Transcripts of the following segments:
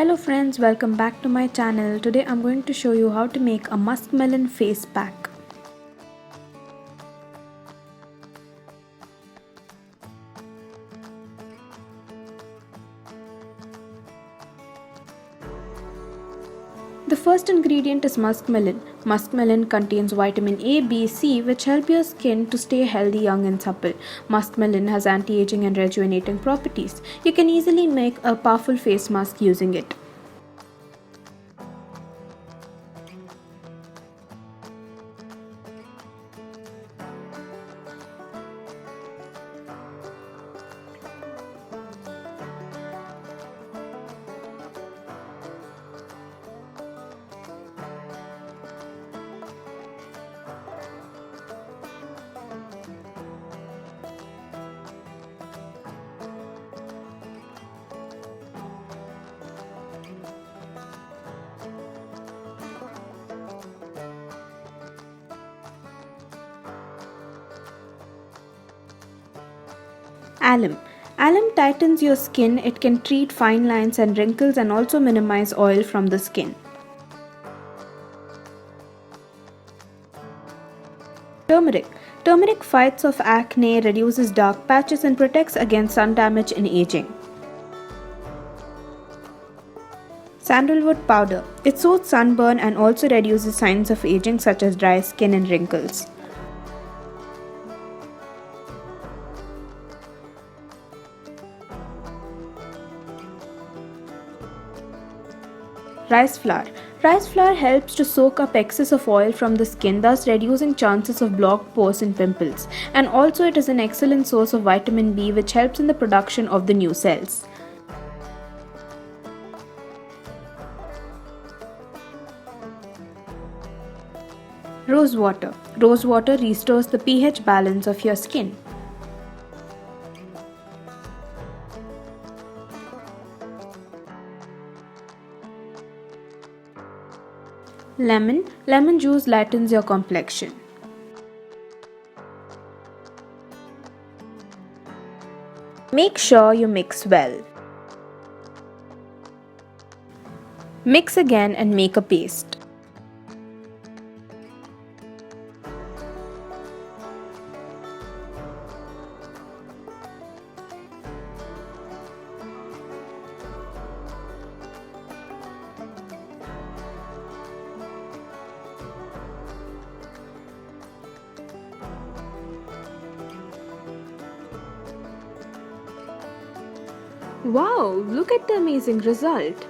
Hello friends, welcome back to my channel. Today I'm going to show you how to make a muskmelon face pack. The first ingredient is muskmelon. Muskmelon contains vitamin A, B, C which help your skin to stay healthy, young and supple. Muskmelon has anti-aging and rejuvenating properties. You can easily make a powerful face mask using it. Alum. Alum tightens your skin. It can treat fine lines and wrinkles and also minimize oil from the skin. Turmeric. Turmeric fights off acne, reduces dark patches and protects against sun damage in aging. Sandalwood powder. It soothes sunburn and also reduces signs of aging such as dry skin and wrinkles. Rice flour. Rice flour helps to soak up excess of oil from the skin, thus reducing chances of blocked pores and pimples. And also it is an excellent source of vitamin B which helps in the production of the new cells. Rose water. Rose water restores the pH balance of your skin. Lemon. Lemon juice lightens your complexion. Make sure you mix well. Mix again and make a paste. Wow, look at the amazing result.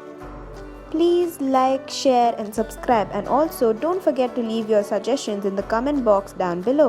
Please like, share and subscribe, and also don't forget to leave your suggestions in the comment box down below.